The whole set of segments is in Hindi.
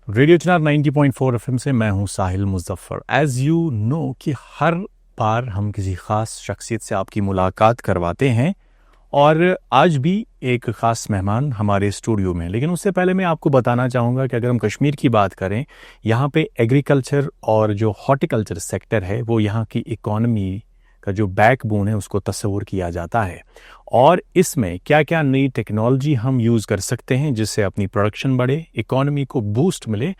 रेडियो चिनार 90.4 एफएम से मैं हूं साहिल मुजफ्फर। एज़ यू नो कि हर बार हम किसी ख़ास शख्सियत से आपकी मुलाकात करवाते हैं और आज भी एक ख़ास मेहमान हमारे स्टूडियो में। लेकिन उससे पहले मैं आपको बताना चाहूँगा कि अगर हम कश्मीर की बात करें, यहाँ पे एग्रीकल्चर और जो हॉर्टिकल्चर सेक्टर है वो यहाँ की इकॉनमी का जो बैकबोन है उसको तस्वुर किया जाता है। और इसमें क्या क्या नई टेक्नोलॉजी हम यूज़ कर सकते हैं जिससे अपनी प्रोडक्शन बढ़े, इकॉनमी को बूस्ट मिले,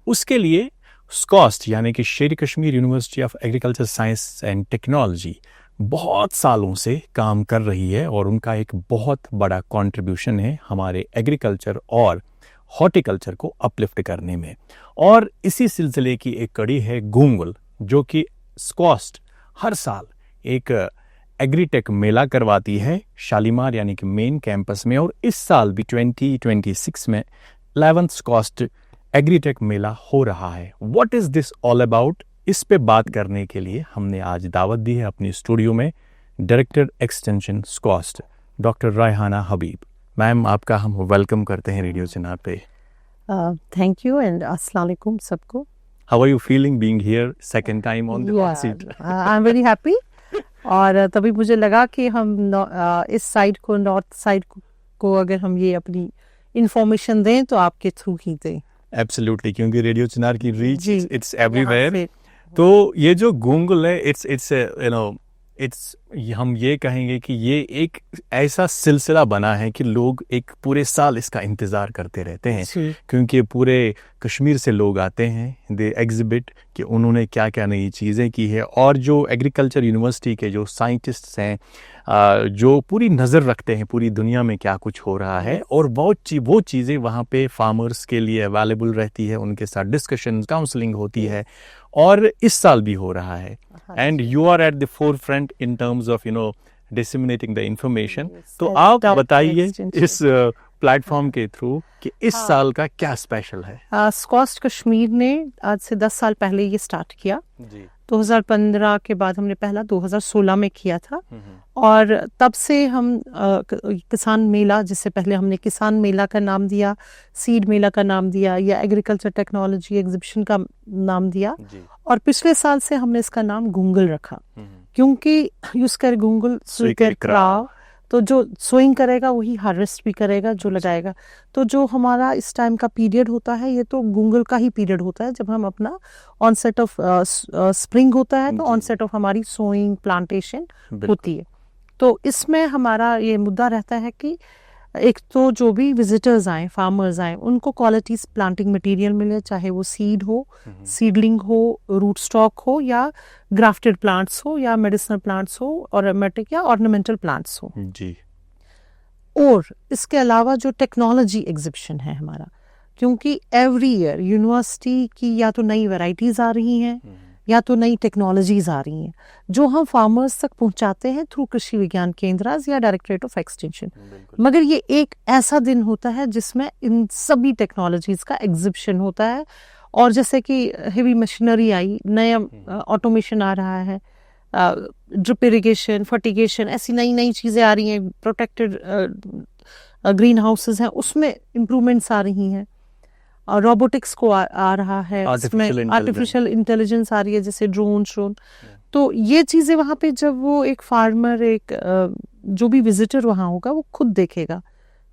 उसके लिए स्कॉस्ट यानी कि शेर Kashmir university of agriculture science and technology बहुत सालों से काम कर रही है और उनका एक बहुत बड़ा कंट्रीब्यूशन है हमारे एग्रीकल्चर और हॉर्टिकल्चर को अपलिफ्ट करने में। और इसी सिलसिले की एक कड़ी है गूंगल, जो कि स्कॉस्ट हर साल एक एग्रीटेक मेला करवाती है शालीमार यानी कि मेन कैंपस में। और इस साल भी 2026 में 11th स्कॉस्ट एग्रीटेक मेला हो रहा है। What is this all about, इस पे बात करने के लिए हमने आज दावत दी है अपनी स्टूडियो में डायरेक्टर एक्सटेंशन स्कॉस्ट डॉक्टर रायहाना हबीब। मैम, आपका हम वेलकम करते हैं रेडियो चिनार पे। थैंक यू एंड अस्सलाम वालेकुम सबको। How are you feeling being here second time on the hot seat? I am very happy. और तभी मुझे लगा कि हम इस साइड को, नॉर्थ साइड को अगर हम ये अपनी इंफॉर्मेशन दें तो आपके थ्रू ही दें। एब्सोल्युटली, क्योंकि रेडियो चिनार की रीच इट्स एवरीवेयर। तो ये जो गूंगल है इट्स हम ये कहेंगे कि ये एक ऐसा सिलसिला बना है कि लोग एक पूरे साल इसका इंतज़ार करते रहते हैं, क्योंकि पूरे कश्मीर से लोग आते हैं, दे एग्जिबिट कि उन्होंने क्या क्या नई चीज़ें की है। और जो एग्रीकल्चर यूनिवर्सिटी के जो साइंटिस्ट्स हैं जो पूरी नज़र रखते हैं पूरी दुनिया में क्या कुछ हो रहा है, और वो चीज़ें वहाँ पे फार्मर्स के लिए अवेलेबल रहती है, उनके साथ डिस्कशन काउंसलिंग होती है। और इस साल भी हो रहा है and you are at the forefront in terms of disseminating the information. तो आप बताइए इस प्लेटफॉर्म के थ्रू कि इस साल का क्या स्पेशल है। स्कॉस्ट कश्मीर ने आज से 10 साल पहले ये स्टार्ट किया जी। 2015 के बाद हमने पहला 2016 में किया था। और तब से हम किसान मेला, जिससे पहले हमने किसान मेला का नाम दिया, सीड मेला का नाम दिया, या एग्रीकल्चर टेक्नोलॉजी एग्जीबिशन का नाम दिया। और पिछले साल से हमने इसका नाम गूंगल रखा, क्योंकि यूज़कर गूंगल स्वीकर क्राव, तो जो सोइंग करेगा वही हार्वेस्ट भी करेगा, जो लगाएगा। तो जो हमारा इस टाइम का पीरियड होता है ये तो गूंगल का ही पीरियड होता है, जब हम अपना ऑनसेट ऑफ स्प्रिंग होता है तो ऑनसेट ऑफ हमारी सोइंग प्लांटेशन होती है। तो इसमें हमारा ये मुद्दा रहता है कि एक तो जो भी विजिटर्स आए, फार्मर्स आए, उनको क्वालिटीज प्लांटिंग मटेरियल मिले, चाहे वो सीड हो, सीडलिंग हो, रूट स्टॉक हो, या ग्राफ्टेड प्लांट्स हो, या मेडिसिनल प्लांट्स हो, और अरोमेटिक या ऑर्नामेंटल प्लांट्स हो जी। और इसके अलावा जो टेक्नोलॉजी एग्जिबिशन है हमारा, क्योंकि एवरी ईयर यूनिवर्सिटी की या तो नई वैरायटीज आ रही हैं या तो नई टेक्नोलॉजीज आ रही हैं, जो हम फार्मर्स तक पहुंचाते हैं थ्रू कृषि विज्ञान केंद्र या डायरेक्टरेट ऑफ एक्सटेंशन। मगर ये एक ऐसा दिन होता है जिसमें इन सभी टेक्नोलॉजीज का एग्जिबिशन होता है। और जैसे कि हेवी मशीनरी आई, नया ऑटोमेशन आ रहा है, ड्रिप इरिगेशन, फर्टिगेशन, ऐसी नई नई चीज़ें आ रही हैं, प्रोटेक्टेड ग्रीन हाउसेज हैं, उसमें इम्प्रूवमेंट्स आ रही हैं। और रोबोटिक्स को आ रहा है, इसमें आर्टिफिशियल इंटेलिजेंस आ रही है, जैसे ड्रोन। तो ये चीज़ें वहाँ पे जब वो एक फार्मर, एक जो भी विजिटर वहाँ होगा, वो खुद देखेगा,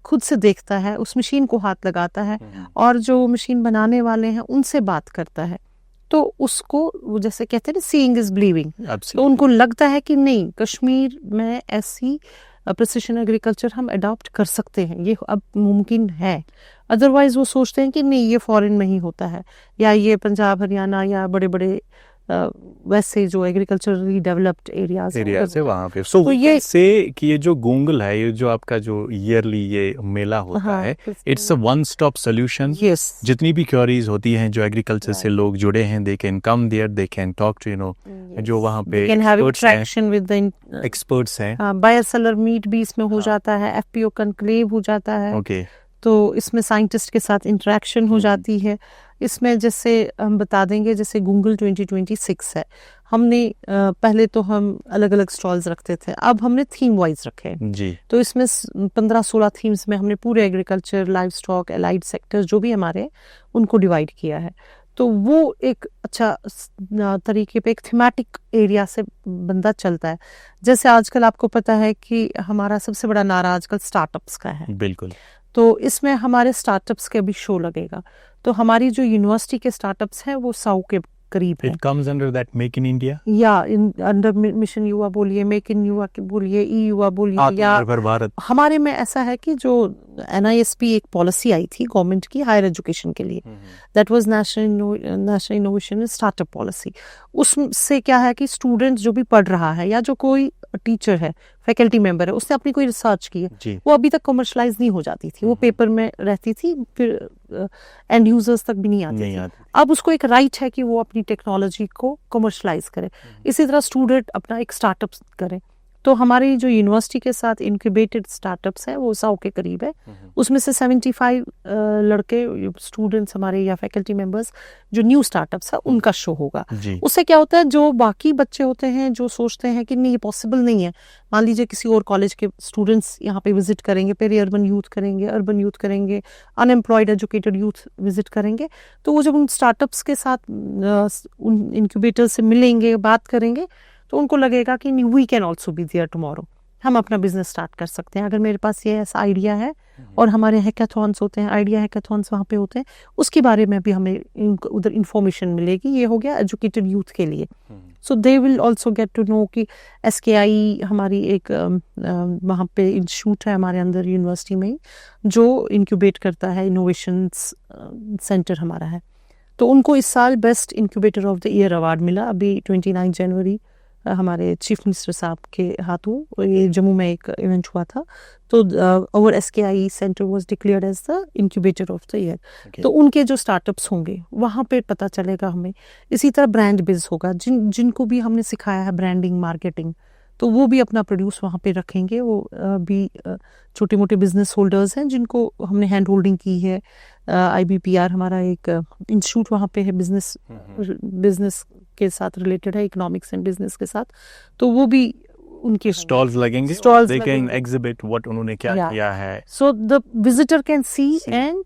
खुद से देखता है, उस मशीन को हाथ लगाता है, और जो मशीन बनाने वाले हैं उनसे बात करता है, तो उसको वो जैसे कहते हैं ना, सीइंग इज बिलीविंग। तो उनको लगता है कि नहीं, कश्मीर में ऐसी प्रिसिशन एग्रीकल्चर हम अडॉप्ट कर सकते हैं, ये अब मुमकिन है। अदरवाइज वो सोचते हैं कि नहीं, ये फॉरेन में ही होता है, या ये पंजाब हरियाणा या बड़े बड़े वैसे जो एग्रीकल्चरली डेवलप्ड एरियाज है वहाँ पे। तो ये से कि ये जो गूंगल है, ये जो आपका जो ईयरली ये मेला होता है, it's a one stop solution. जितनी भी क्वेरीज होती हैं जो एग्रीकल्चर से लोग जुड़े हैं, they can come there, they can talk to जो वहाँ पे एक्सपर्ट्स हैं। बायर सेलर मीट भी इसमें हो जाता है, FPO कॉन्क्लेव हो जाता है। तो इसमें साइंटिस्ट के साथ इंटरेक्शन हो जाती है। इसमें जैसे हम बता देंगे, जैसे गूगल 2026 है, हमने पहले तो हम अलग अलग स्टॉल्स रखते थे, अब हमने थीम वाइज रखे हैं जी। तो इसमें 15-16 थीम्स में हमने पूरे agriculture, live stock, allied sectors जो भी हमारे उनको डिवाइड किया है। तो वो एक अच्छा तरीके पे एक थीमेटिक एरिया से बंदा चलता है। जैसे आजकल आपको पता है कि हमारा सबसे बड़ा नारा आजकल स्टार्टअप्स का है, बिल्कुल। तो इसमें हमारे स्टार्टअप्स के भी शो लगेगा। तो हमारी जो यूनिवर्सिटी के स्टार्टअप्स हैं वो 100 के करीब है। It comes under that make in India या अंडर मिशन युवा बोलिए, मेक इन युवा बोलिए, ई युवा बोलिए, या आत्मनिर्भर भारत। हमारे में ऐसा है कि जो NISP एक पॉलिसी आई थी गवर्नमेंट की हायर एजुकेशन के लिए, that was national innovation and startup policy. उससे क्या है कि स्टूडेंट जो भी पढ़ रहा है या जो कोई टीचर है, फैकल्टी मेंबर है, उसने अपनी कोई रिसर्च की है, वो अभी तक कमर्शलाइज नहीं हो जाती थी, वो पेपर में रहती थी, फिर एंड यूजर्स तक भी नहीं आती थी। अब उसको एक राइट है कि वो अपनी टेक्नोलॉजी को कमर्शलाइज करे। इसी तरह स्टूडेंट अपना एक स्टार्टअप करे। तो हमारी जो यूनिवर्सिटी के साथ इंक्यूबेटेड स्टार्टअप्स है वो 100 के करीब है। उसमें से 75 लड़के स्टूडेंट्स हमारे या फैकल्टी मेंबर्स जो न्यू स्टार्टअप्स है उनका शो होगा। उससे क्या होता है, जो बाकी बच्चे होते हैं जो सोचते हैं कि नहीं ये पॉसिबल नहीं है, मान लीजिए किसी और कॉलेज के स्टूडेंट्स यहाँ पे विजिट करेंगे, पेरी अर्बन यूथ करेंगे, अर्बन यूथ करेंगे, अनएम्प्लॉयड एजुकेटेड यूथ विजिट करेंगे, तो वो जब उन स्टार्टअप्स के साथ उन इंक्यूबेटर से मिलेंगे, बात करेंगे, तो उनको लगेगा कि we can also be there tomorrow, हम अपना बिजनेस स्टार्ट कर सकते हैं। अगर मेरे पास ये ऐसा आइडिया है, और हमारे हैकाथॉन्स होते हैं, आइडिया हैकाथॉन्स वहाँ पे होते हैं, उसके बारे में भी हमें उधर इंफॉर्मेशन मिलेगी। ये हो गया एजुकेटेड यूथ के लिए। So they will also get to know कि SKI हमारी एक वहाँ पे इंस्टीट्यूट है हमारे अंदर यूनिवर्सिटी में ही, जो इंक्यूबेट करता है, इनोवेशन सेंटर हमारा है। तो उनको इस साल best incubator of the year award मिला। अभी 29 जनवरी हमारे चीफ मिनिस्टर साहब के हाथों ये जम्मू में एक इवेंट हुआ था, तो our SKI centre was declared as the incubator of the year. तो उनके जो स्टार्टअप्स होंगे वहाँ पे पता चलेगा हमें। इसी तरह ब्रांड बिज होगा, जिनको भी हमने सिखाया है ब्रांडिंग, मार्केटिंग, तो वो भी अपना प्रोड्यूस वहाँ पे रखेंगे। वो भी छोटे मोटे बिजनेस होल्डर्स हैं जिनको हमने हैंड होल्डिंग की है। IBPR हमारा एक इंस्टीट्यूट वहाँ पे है, बिजनेस के साथ रिलेटेड है, इकोनॉमिक्स एंड बिजनेस के साथ, तो वो भी उनके स्टॉल्स लगेंगे, दे कैन एग्जिबिट व्हाट उन्होंने क्या किया है। So the visitor can see and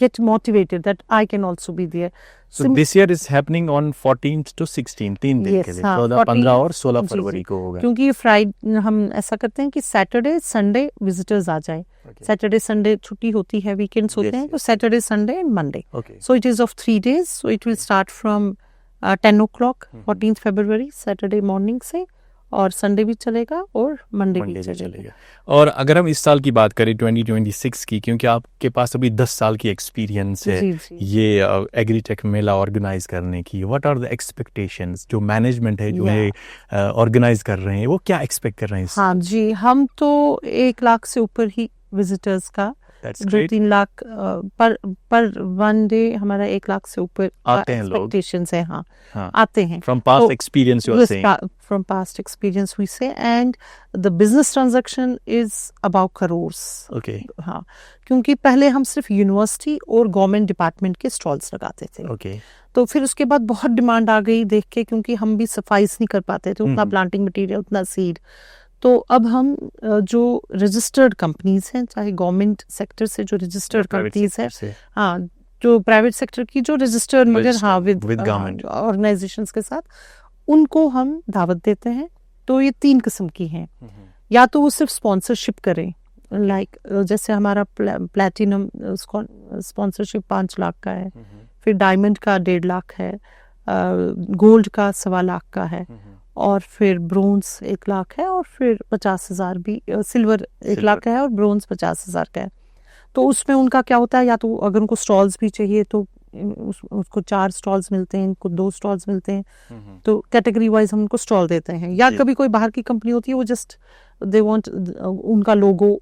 get motivated that I can also be there. So this year is happening on 14th to 16th, 3 दिन के लिए, 14, 15 और 16 फरवरी को होगा। क्योंकि फ्राइडे हम ऐसा करते हैं कि सैटरडे संडे विजिटर्स आ जाए। सैटरडे संडे छुट्टी होती है, वीकेंड्स होते हैं, तो Saturday Sunday and Monday. So it is of 3 days, so it will start from 10 o'clock 14th February Saturday morning से, और संडे भी चलेगा और मंडे भी चलेगा। और अगर हम इस साल की बात करें 2026 की, क्योंकि आपके पास अभी 10 साल की एक्सपीरियंस है ये एग्रीटेक मेला ऑर्गेनाइज करने की, व्हाट आर द एक्सपेक्टेशंस? जो मैनेजमेंट है जो है ऑर्गेनाइज कर रहे हैं, वो क्या एक्सपेक्ट कर रहे हैं? हाँ जी, हम तो 1 लाख से ऊपर ही विजिटर्स का, 2-3 लाख पर वन डे हमारा 1 लाख से ऊपर आते हैं लोग, एक्सपेक्टेशंस है। हाँ, आते हैं। From past experience you are saying. From past experience we say, and the business transaction is about crores. Okay. हाँ, क्योंकि पहले हम सिर्फ यूनिवर्सिटी और गवर्नमेंट डिपार्टमेंट के स्टॉल्स लगाते थे। Okay. तो फिर उसके बाद बहुत डिमांड आ गई देख के, क्योंकि हम भी सफाइस नहीं कर पाते थे, उतना प्लांटिंग मटेरियल, उतना सीड। तो अब हम जो रजिस्टर्ड कंपनीज हैं, चाहे गवर्नमेंट सेक्टर से जो रजिस्टर्ड कंपनीज है, हाँ, जो प्राइवेट सेक्टर की जो रजिस्टर्ड मगर हाँ विद गवर्नमेंट ऑर्गेनाइजेशंस के साथ, उनको हम दावत देते हैं। तो ये 3 किस्म की हैं। या तो वो सिर्फ स्पॉन्सरशिप करें, लाइक जैसे हमारा प्लैटिनम स्पॉन्सरशिप 5 लाख का है, फिर डायमंड का 1.5 लाख है, गोल्ड का 1.25 लाख का है, और फिर ब्रोंज 1 लाख है, और फिर 50,000 भी, सिल्वर 1 लाख का है, और ब्रोंज 50,000 का है। तो उसमें उनका क्या होता है, या तो अगर उनको स्टॉल्स भी चाहिए तो उसको 4 स्टॉल्स मिलते हैं, इनको 2 स्टॉल्स मिलते हैं, तो कैटेगरी वाइज हम उनको स्टॉल देते हैं। या कभी कोई बाहर की कंपनी होती है, वो जस्ट दे वांट उनका लोगो,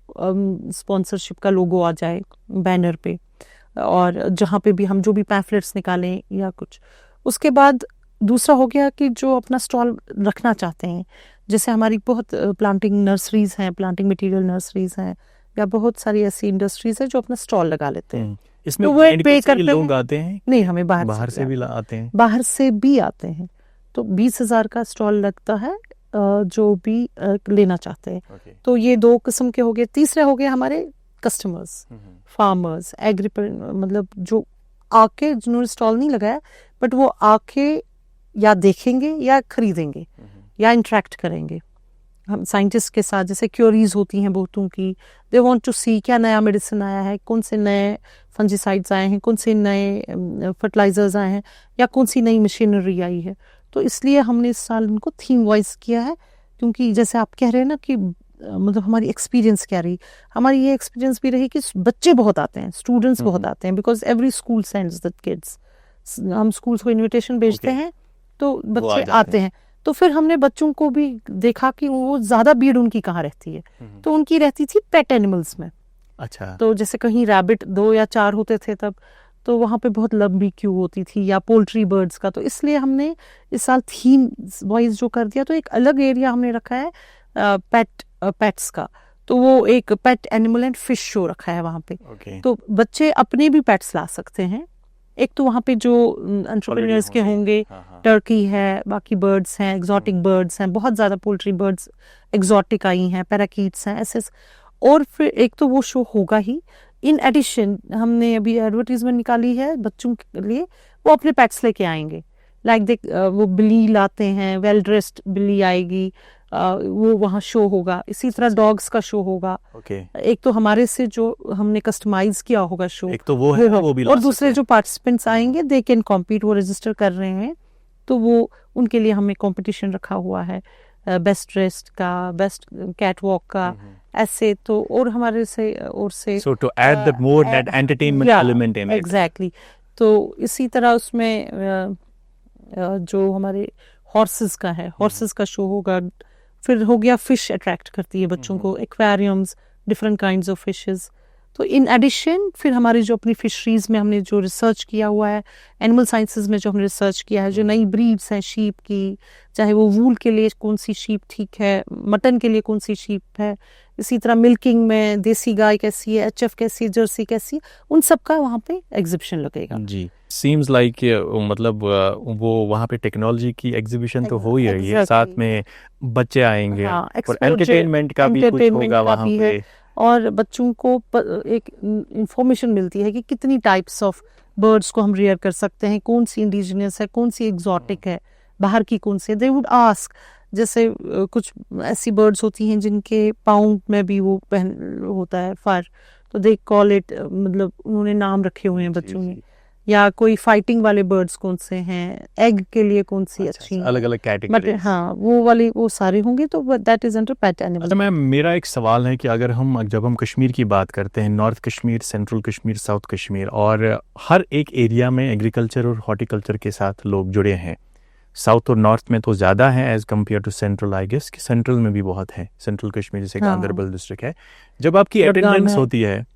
स्पॉन्सरशिप का लोगो आ जाए बैनर पे, और जहाँ पे भी हम जो भी पैम्फलेट्स निकालें या कुछ। उसके बाद दूसरा हो गया कि जो अपना स्टॉल रखना चाहते हैं, जैसे हमारी बहुत प्लांटिंग नर्सरीज हैं, प्लांटिंग मटेरियल नर्सरीज हैं, या बहुत सारी ऐसी इंडस्ट्रीज हैं जो अपना स्टॉल लगा लेते हैं। इसमें तो वो एक पे करते लोग आते हैं? नहीं, हमें बाहर से भी आते हैं। बाहर से भी आते हैं। तो 20,000 का स्टॉल लगता है जो भी लेना चाहते हैं। तो ये 2 किस्म के हो गए। तीसरे हो गए हमारे कस्टमर्स, फार्मर्स, मतलब जो आके, जिन्होंने स्टॉल नहीं लगाया बट वो आके या देखेंगे या खरीदेंगे या इंटरेक्ट करेंगे हम साइंटिस्ट के साथ। जैसे क्यूरीज होती हैं बहुतों की, दे वांट टू सी क्या नया मेडिसिन आया है, कौन से नए फंजीसाइड्स आए हैं, कौन से नए फर्टिलाइजर्स आए हैं, या कौन सी नई मशीनरी आई है। तो इसलिए हमने इस साल उनको थीम वाइज किया है, क्योंकि जैसे आप कह रहे हैं ना कि मतलब हमारी एक्सपीरियंस क्या रही, हमारी ये एक्सपीरियंस भी रही कि बच्चे बहुत आते हैं, स्टूडेंट्स बहुत आते हैं, because every school sends the kids. हम स्कूल्स को इनविटेशन भेजते हैं तो बच्चे आते हैं। तो फिर हमने बच्चों को भी देखा कि वो ज्यादा भीड़ उनकी कहाँ रहती है, तो उनकी रहती थी पेट एनिमल्स में। अच्छा। तो जैसे कहीं रैबिट 2 या 4 होते थे तब, तो वहाँ पे बहुत लंबी क्यू होती थी, या पोल्ट्री बर्ड्स का। तो इसलिए हमने इस साल थीम वाइज जो कर दिया, तो एक अलग एरिया हमने रखा है पेट्स का। तो वो एक pet animal and fish show रखा है वहाँ पे। तो बच्चे अपने भी पेट्स ला सकते हैं। एक तो वहाँ पे जो एंटरप्रेन्योर्स के होंगे, टर्की है, बाकी बर्ड्स हैं, एग्जॉटिक बर्ड्स हैं, बहुत ज़्यादा पोल्ट्री बर्ड्स एग्जॉटिक आई हैं, पैराकीट्स हैं, ऐसे। और फिर एक तो वो शो होगा ही। इन एडिशन हमने अभी एडवर्टीजमेंट निकाली है बच्चों के लिए, वो अपने पेट्स लेके आएंगे। लाइक वो बिल्ली लाते हैं, वेल ड्रेस्ड बिल्ली आएगी, वो वहाँ शो होगा। इसी तरह डॉग्स का शो होगा। एक तो हमारे से जो हमने कस्टमाइज किया होगा शो, एक तो वो है, वो भी और दूसरे जो पार्टिसिपेंट्स आएंगे दे कैन कॉम्पीट, वो रजिस्टर कर रहे हैं, तो वो उनके लिए हमने कंपटीशन रखा हुआ है, बेस्ट ड्रेस्ड का, बेस्ट कैट वॉक का, ऐसे। तो और हमारे से और से so to add the more that entertainment element in it. Exactly. तो इसी तरह उसमें जो हमारे हॉर्सेस का है, हॉर्सेस का शो होगा। फिर हो गया फिश अट्रैक्ट करती है बच्चों को, aquariums, different kinds of fishes. तो इन एडिशन फिर हमारी जो अपनी फिशरीज में हमने जो रिसर्च किया हुआ है, एनिमल साइंसेज में जो हमने रिसर्च किया है, जो नई ब्रीड्स हैं शीप की, चाहे वो वूल के लिए कौन सी शीप ठीक है, मटन के लिए कौन सी शीप है, इसी तरह मिल्किंग में देसी गाय कैसी है, एचएफ कैसी है, जर्सी कैसी है, उन सब का वहाँ पे एग्जिबिशन लगेगा। जी, सीम्स लाइक मतलब वो वहाँ पे टेक्नोलॉजी की एग्जीबिशन तो हो ही रही है, साथ में बच्चे आएंगे, और एंटरटेनमेंट का भी कुछ होगा वहाँ पे, और बच्चों को एक इंफॉर्मेशन मिलती है कि कितनी टाइप्स ऑफ बर्ड्स को हम रेयर कर सकते हैं, कौन सी इंडिजिनियस है, कौन सी एग्जॉटिक है, बाहर की कौन सी। दे वुड आस्क, जैसे कुछ ऐसी बर्ड्स होती हैं जिनके पाँव में भी वो पहन होता है फर, तो दे कॉल इट, मतलब उन्होंने नाम रखे हुए हैं बच्चों ने। या कोई फाइटिंग वाले बर्ड्स कौन से हैं, एग के लिए कौन सी अच्छी, अलग अलग कैटेगरी। हाँ, वो वाली वो सारे होंगे, तो that is under pet animal. अच्छा मैम, मेरा एक सवाल है कि अगर जब हम कश्मीर की बात करते हैं, north Kashmir, central Kashmir, south Kashmir, और हर एक एरिया में एग्रीकल्चर और हॉर्टिकल्चर के साथ लोग जुड़े हैं। साउथ और नॉर्थ में तो ज़्यादा है as compared to central, I guess कि सेंट्रल में भी बहुत है। सेंट्रल कश्मीर जैसे गांधरबल डिस्ट्रिक्ट है। जब आपकी अटेंडेंस होती है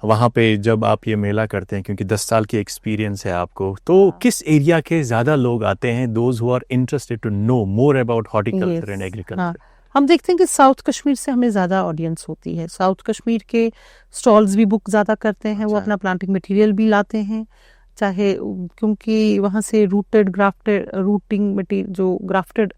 वहाँ पे, जब आप ये मेला करते हैं, क्योंकि 10 साल की एक्सपीरियंस है आपको, तो किस एरिया के ज़्यादा लोग आते हैं, those who are interested to know more about horticulture and agriculture? हम देखते हैं कि साउथ कश्मीर से हमें ज़्यादा ऑडियंस होती है। साउथ कश्मीर के स्टॉल्स भी बुक ज़्यादा करते हैं। वो अपना प्लांटिंग मटेरियल भी लाते हैं, चाहे क्योंकि वहाँ से ग्राफ्टेड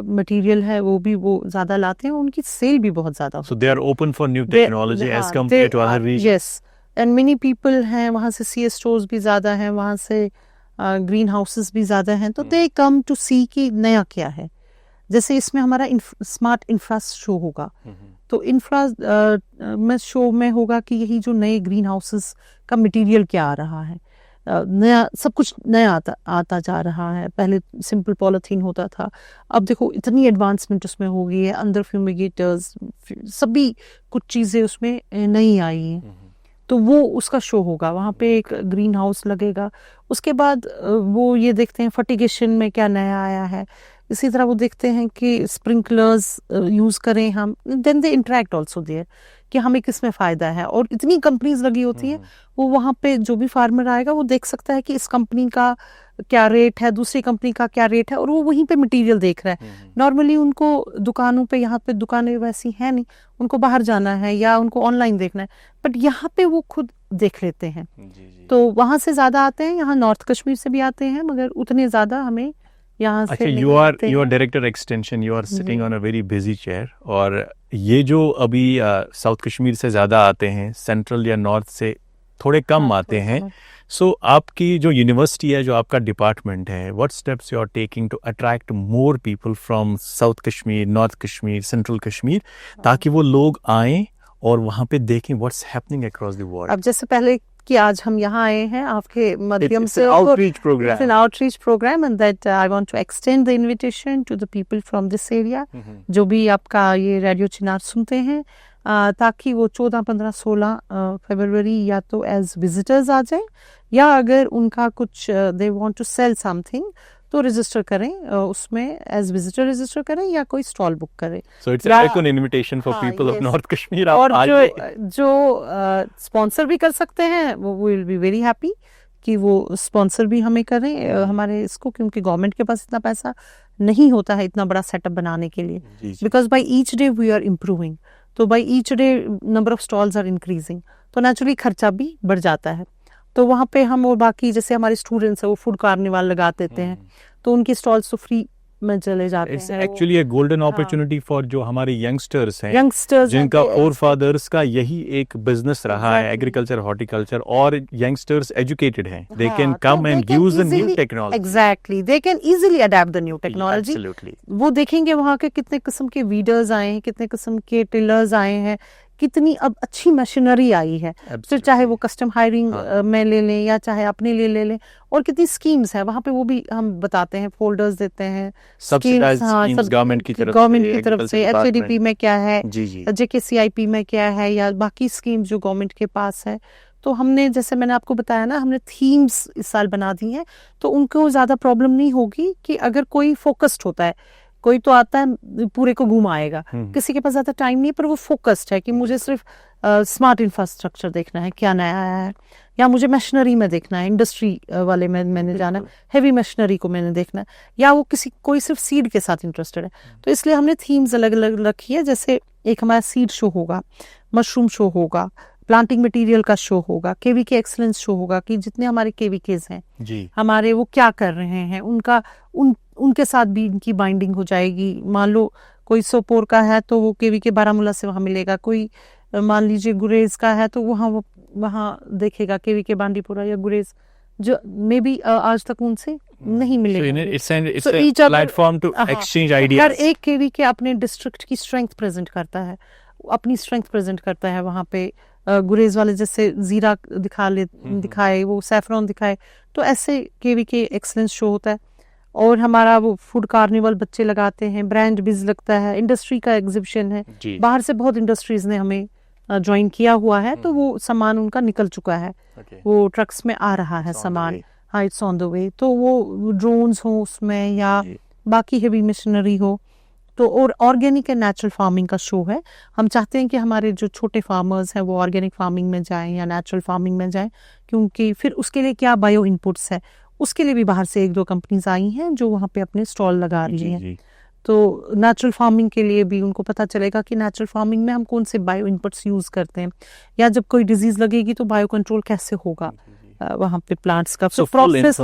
मटेरियल है वो भी वो ज़्यादा लाते हैं, उनकी सेल भी बहुत ज़्यादा। So they are open for new technology as compared to other regions. Yes, and many people हैं वहाँ से, CS स्टोर्स भी ज़्यादा हैं वहाँ से, ग्रीन हाउसेस भी ज़्यादा हैं, तो दे कम टू सी कि नया क्या है। जैसे इसमें हमारा स्मार्ट इंफ्रा शो होगा, तो इंफ्रा में शो में होगा कि यही जो नए ग्रीन हाउसेस का मटेरियल क्या आ रहा है, नया सब कुछ नया आता जा रहा है। पहले सिंपल पॉलीथीन होता था, अब देखो इतनी एडवांसमेंट उसमें हो गई है, अंदर फ्यूमिगेटर्स, सभी कुछ चीज़ें उसमें नई आई हैं। तो वो उसका शो होगा, वहाँ पे एक ग्रीन हाउस लगेगा। उसके बाद वो ये देखते हैं फर्टिगेशन में क्या नया आया है, इसी तरह वो देखते हैं कि स्प्रिंकलर्स यूज़ करें हम, then they interact also there कि हमें किस में फ़ायदा है। और इतनी कंपनीज लगी होती है, वो वहाँ पे जो भी फार्मर आएगा वो देख सकता है कि इस कंपनी का क्या रेट है, दूसरी कंपनी का क्या रेट है, और वो वहीं पे मटेरियल देख रहा है। नॉर्मली उनको दुकानों पे, यहाँ पे दुकानें वैसी हैं नहीं, उनको बाहर जाना है या उनको ऑनलाइन देखना है, बट यहाँ पे वो खुद देख लेते हैं। जी। तो वहाँ से ज़्यादा आते हैं, यहाँ नॉर्थ कश्मीर से भी आते हैं, मगर उतने ज़्यादा हमें यहाँ से अच्छा, नहीं यू आर आते हैं। Director extension, you are sitting on a very busy chair, और ये जो अभी साउथ कश्मीर से ज़्यादा आते हैं, सेंट्रल या नॉर्थ से थोड़े कम हाँ, आते थोड़ा हैं, सा। सो आपकी जो यूनिवर्सिटी है, जो आपका डिपार्टमेंट है, what steps you are taking to attract more people from south Kashmir, north Kashmir, central Kashmir, ताकि वो लोग आएं और वहाँ पे देखें what's happening across the world. अब जैसे पहले कि आज हम यहाँ आए हैं आपके माध्यम It's से, an outreach program. It's an outreach program, and that I want to extend the invitation to the people from this area, जो भी आपका ये रेडियो चिनार सुनते हैं, ताकि वो 14, 15, 16 फरवरी या तो एज विजिटर्स आ जाएं, या अगर उनका कुछ they want to sell something तो रजिस्टर करें, उसमें एज विजिटर रजिस्टर करें या कोई स्टॉल बुक करें। So it's या- like an invitation for हाँ, people of yes. North Kashmir. और आप जो स्पॉन्सर भी कर सकते हैं वो विल बी वेरी हैप्पी कि वो स्पॉन्सर भी हमें करें हमारे इसको, क्योंकि गवर्नमेंट के पास इतना पैसा नहीं होता है इतना बड़ा सेटअप बनाने के लिए, जी। Because by each day we are improving, तो by each day number of stalls are increasing, तो नेचुरली खर्चा भी बढ़ जाता है। तो वहाँ पे हम और बाकी जैसे हमारे स्टूडेंट्स हैं वो फूड कार्निवाल लगा देते हैं, तो उनकी स्टॉल्स तो फ्री में चले जाते It's हैं। actually a golden opportunity for जो हमारे यंगस्टर्स हैं, यंगस्टर्स जिनका फोर फादर्स का यही एक बिजनेस रहा है, एग्रीकल्चर, हॉर्टिकल्चर, और यंगस्टर्स एजुकेटेड हैं, they can come and use the new technology. Exactly, they can easily adapt the new technology. Absolutely. वो देखेंगे वहाँ के कितने किस्म के वीडर्स आए हैं, कितने किस्म के टिलर्स आए हैं, कितनी अब अच्छी मशीनरी आई है, फिर चाहे वो कस्टम हायरिंग में ले लें या चाहे अपने लिए ले लें, और कितनी स्कीम्स है वहाँ पे वो भी हम बताते हैं, फोल्डर्स देते हैं, Subsidized schemes गवर्नमेंट की तरफ से एचएडीपी में क्या है, जी। जेकेसीआईपी में क्या है, या बाकी स्कीम्स जो गवर्नमेंट के पास है। तो हमने, जैसे मैंने आपको बताया ना, हमने थीम्स इस साल बना दी हैं, तो उनको ज़्यादा प्रॉब्लम नहीं होगी कि अगर कोई फोकस्ड होता है, कोई तो आता है पूरे को घुमाएगा, किसी के पास ज़्यादा टाइम नहीं है, पर वो फोकस्ड है कि मुझे सिर्फ स्मार्ट इंफ्रास्ट्रक्चर देखना है, क्या नया आया है, या मुझे मशीनरी में देखना है, इंडस्ट्री वाले में मैंने जाना है, हैवी मशीनरी को मैंने देखना है, या वो कोई सिर्फ सीड के साथ इंटरेस्टेड है। तो इसलिए हमने थीम्स अलग अलग रखी है, जैसे एक हमारा सीड शो होगा, मशरूम शो होगा, प्लांटिंग मटेरियल का शो होगा, केवीके एक्सलेंस शो होगा, कि जितने हमारे केवीकेज हैं जी, हमारे, वो क्या कर रहे हैं, उनके साथ भी इनकी बाइंडिंग हो जाएगी। मान लो कोई सोपोर का है तो वो केवीके बारामूला से वहाँ मिलेगा, कोई मान लीजिए गुरेज का है तो वहाँ देखेगा केवीके बांडीपुरा या गुरेज, जो मे बी आज तक उनसे नहीं मिलेगा। it's a platform to exchange ideas. हर एक केवीके अपने डिस्ट्रिक्ट की स्ट्रेंथ प्रेजेंट करता है, अपनी स्ट्रेंथ प्रेजेंट करता है वहाँ पे। गुरेज वाले जैसे जीरा दिखाए, वो सैफरॉन दिखाए, तो ऐसे केवीके एक्सलेंस शो होता है। और हमारा वो फूड कार्निवल बच्चे लगाते हैं, ब्रांड बिज लगता है, इंडस्ट्री का एग्जिबिशन है, बाहर से बहुत इंडस्ट्रीज ने हमें ज्वाइन किया हुआ है, तो वो सामान उनका निकल चुका है, वो ट्रक्स में आ रहा है सामान, हाँ इट्स ऑन द वे। तो वो ड्रोन्स हो उसमें या बाकी हेवी मशीनरी हो, तो और ऑर्गेनिक एंड नेचुरल फार्मिंग का शो है। हम चाहते हैं कि हमारे जो छोटे फार्मर्स हैं वो ऑर्गेनिक फार्मिंग में जाएं या नेचुरल फार्मिंग में जाएं, क्योंकि फिर उसके लिए क्या बायो इनपुट्स है, उसके लिए भी बाहर से 1-2 कंपनीज आई हैं जो वहाँ पे अपने स्टॉल लगा रही हैं। तो नेचुरल फार्मिंग के लिए भी उनको पता चलेगा कि नेचुरल फार्मिंग में हम कौन से बायो इनपुट्स यूज करते हैं, या जब कोई डिजीज लगेगी तो बायो कंट्रोल कैसे होगा वहाँ पे प्लांट्स का। प्रोसेस,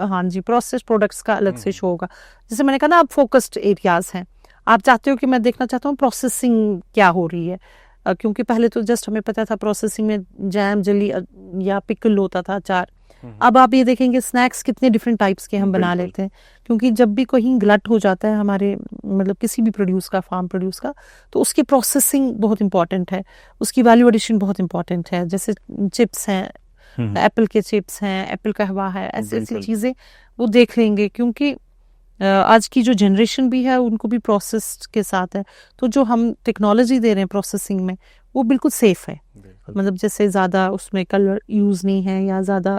हाँ जी, प्रोसेस प्रोडक्ट्स का अलग से शो होगा। जैसे मैंने कहा ना, आप फोकस्ड एरियाज हैं, आप चाहते हो कि मैं देखना चाहता हूँ प्रोसेसिंग क्या हो रही है, क्योंकि पहले तो जस्ट हमें पता था प्रोसेसिंग में जैम, जली या पिकल होता था, अचार। अब आप ये देखेंगे स्नैक्स कितने डिफरेंट टाइप्स के हम बना लेते हैं, क्योंकि जब भी कहीं गलट हो जाता है हमारे, मतलब किसी भी प्रोड्यूस का, फार्म प्रोड्यूस का, तो उसकी प्रोसेसिंग बहुत इंपॉर्टेंट है, उसकी वैल्यू एडिशन बहुत इंपॉर्टेंट है। जैसे चिप्स हैं, एप्पल के चिप्स हैं, एप्पल कहवा है, ऐसी ऐसी चीज़ें वो देख लेंगे, क्योंकि आज की जो जनरेशन भी है उनको भी प्रोसेस के साथ है, तो जो हम टेक्नोलॉजी दे रहे हैं प्रोसेसिंग में वो बिल्कुल सेफ है, मतलब जैसे ज़्यादा उसमें कलर यूज़ नहीं है या ज़्यादा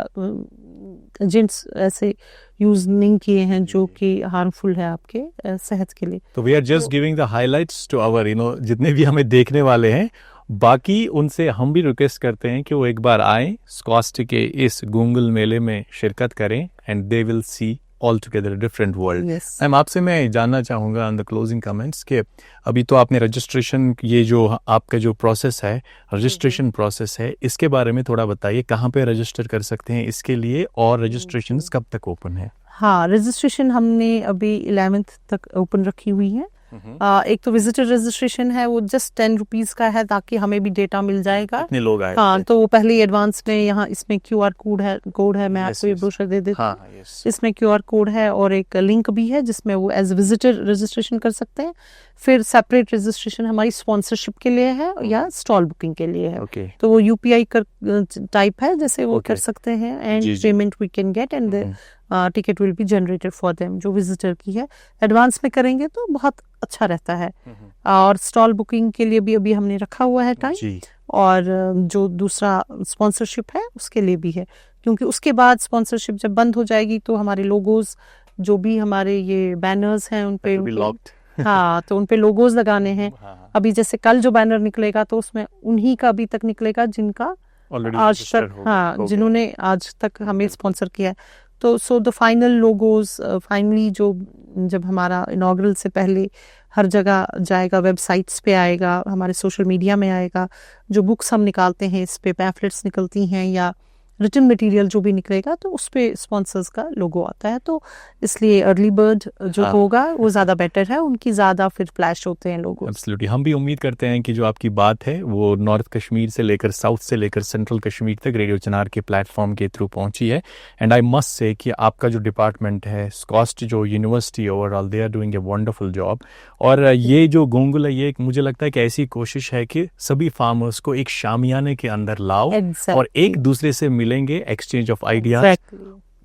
एजेंट्स ऐसे यूज़ नहीं किए हैं जो कि हार्मफुल है आपके सेहत के लिए। तो we are just giving the highlights to our जितने भी हमें देखने वाले हैं, बाकी उनसे हम भी रिक्वेस्ट करते हैं कि वो एक बार आए, स्कॉस्ट के इस गुंगल मेले में शिरकत करें, and they will see all together different world. Yes. Ma'am आपसे मैं जानना चाहूँगा ऑन द क्लोजिंग कमेंट्स कि अभी तो आपने रजिस्ट्रेशन, ये जो आपका जो प्रोसेस है, रजिस्ट्रेशन प्रोसेस है, इसके बारे में थोड़ा बताइए, कहाँ पे रजिस्टर कर सकते हैं इसके लिए, और रजिस्ट्रेशन कब तक ओपन है? हाँ, रजिस्ट्रेशन हमने अभी 11th तक ओपन रखी हुई है। एक तो विजिटर रजिस्ट्रेशन है, वो जस्ट 10 रुपीज का है, ताकि हमें भी डेटा मिल जाएगा कितने लोग आए? हाँ, तो वो पहले ही एडवांस में यहाँ इसमें QR कोड है, मैं Yes, आपको ये yes. ब्रोशर दे देती हूँ। हाँ, yes. इसमें QR कोड है और एक लिंक भी है जिसमें वो एज विजिटर रजिस्ट्रेशन कर सकते हैं। फिर सेपरेट रजिस्ट्रेशन हमारी स्पॉन्सरशिप के लिए है या स्टॉल बुकिंग के लिए है। Okay. तो वो UPI कर टाइप है, जैसे वो Okay. कर सकते हैं, एंड जी, जी. Payment we can get and the ticket will be generated for them. जो विजिटर की है एडवांस में करेंगे तो बहुत अच्छा रहता है। और स्टॉल बुकिंग के लिए भी अभी हमने रखा हुआ है टाइम, जी। और जो दूसरा स्पॉन्सरशिप है उसके लिए भी है, क्योंकि उसके बाद स्पॉन्सरशिप जब बंद हो जाएगी तो हमारे लोगोज, जो भी हमारे ये बैनर्स हैं उन पे हाँ, तो उन पे लोगोज लगाने हैं। अभी जैसे कल जो बैनर निकलेगा तो उसमें उन्हीं का अभी तक निकलेगा जिनका आज तक, हाँ, जिन्होंने आज तक हमें स्पॉन्सर किया है। तो so the final logos finally जो जब हमारा इनॉग्रल से पहले हर जगह जाएगा, वेबसाइट्स पे आएगा, हमारे सोशल मीडिया में आएगा, जो बुक्स हम निकालते हैं इस पे पैम्फलेट्स निकलती हैं या रिटन मटेरियल जो भी निकलेगा, तो उस पे स्पॉन्सर्स का लोगो आता है। तो इसलिए अर्ली बर्ड जो होगा वो ज़्यादा बेटर है, उनकी ज़्यादा फिर फ्लैश होते हैं लोगो। एब्सोल्युटली, हम भी उम्मीद करते हैं कि जो आपकी बात है वो नॉर्थ कश्मीर से लेकर साउथ से लेकर सेंट्रल कश्मीर तक रेडियो चिनार के प्लेटफॉर्म के थ्रू पहुंची है। एंड आई मस्ट से कि आपका जो डिपार्टमेंट है, स्कॉस्ट जो university overall, they are doing a wonderful job. और ये जो गोंगुल है, ये मुझे लगता है कि ऐसी कोशिश है कि सभी फार्मर्स को एक शामियाने के अंदर लाओ और एक दूसरे से मिलेंगे, एक्सचेंज ऑफ आइडियाज।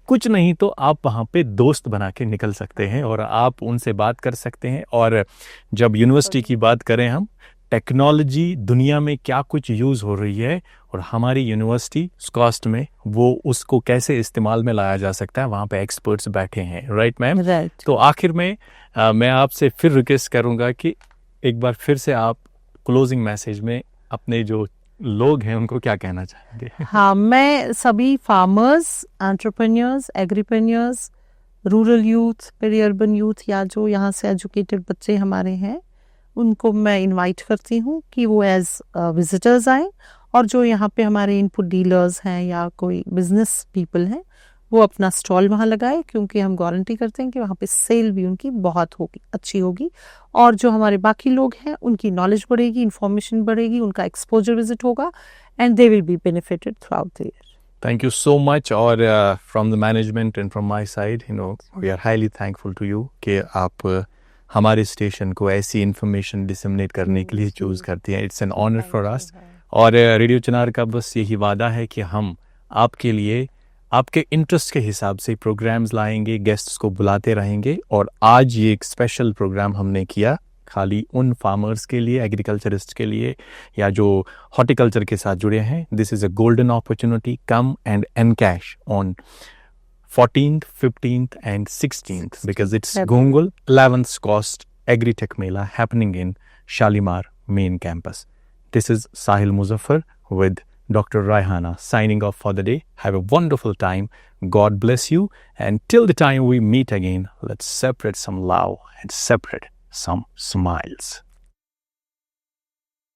कुछ नहीं तो आप वहाँ पे दोस्त बना के निकल सकते हैं और आप उनसे बात कर सकते हैं। और जब यूनिवर्सिटी की बात करें हम, टेक्नोलॉजी दुनिया में क्या कुछ यूज़ हो रही है और हमारी यूनिवर्सिटी स्कॉस्ट में वो उसको कैसे इस्तेमाल में लाया जा सकता है, वहाँ पे एक्सपर्ट्स बैठे हैं। Right ma'am? तो आखिर में मैं आपसे फिर रिक्वेस्ट करूँगा कि एक बार फिर से आप क्लोजिंग मैसेज में अपने जो लोग हैं उनको क्या कहना चाहेंगे? हाँ, मैं सभी farmers, entrepreneurs, agripreneurs, rural youth, peri urban youth, या जो यहाँ से एजुकेटेड बच्चे हमारे हैं, उनको मैं इनवाइट करती हूँ कि वो एज विजिटर्स आए, और जो यहाँ पे हमारे इनपुट डीलर्स हैं या कोई बिजनेस पीपल हैं, वो अपना स्टॉल वहाँ लगाए, क्योंकि हम गारंटी करते हैं कि वहाँ पे सेल भी उनकी बहुत होगी, अच्छी होगी। और जो हमारे बाकी लोग हैं उनकी नॉलेज बढ़ेगी, इंफॉर्मेशन बढ़ेगी, उनका एक्सपोजर विजिट होगा, and they will be benefited through out the year. Thank you so much। और from the management and from my side, you know, we are highly thankful to you कि आप हमारे स्टेशन को ऐसी इंफॉर्मेशन डिसमिनेट करने के लिए चूज़ करती हैं। It's an honour for us. और रेडियो चिनार का बस यही वादा है कि हम आपके लिए आपके इंटरेस्ट के हिसाब से प्रोग्राम्स लाएंगे, गेस्ट्स को बुलाते रहेंगे। और आज ये एक स्पेशल प्रोग्राम हमने किया खाली उन फार्मर्स के लिए, एग्रीकल्चरिस्ट के लिए, या जो हॉर्टिकल्चर के साथ जुड़े हैं। This is a golden opportunity. Come and encash on 14th, 15th and 16th because it's Gongul 11th Coast Agri-Tech Mela happening in Shalimar main campus. This is Sahil Muzaffar with Dr. Raihana signing off for the day. Have a wonderful time. God bless you. And till the time we meet again, let's separate some love and separate some smiles.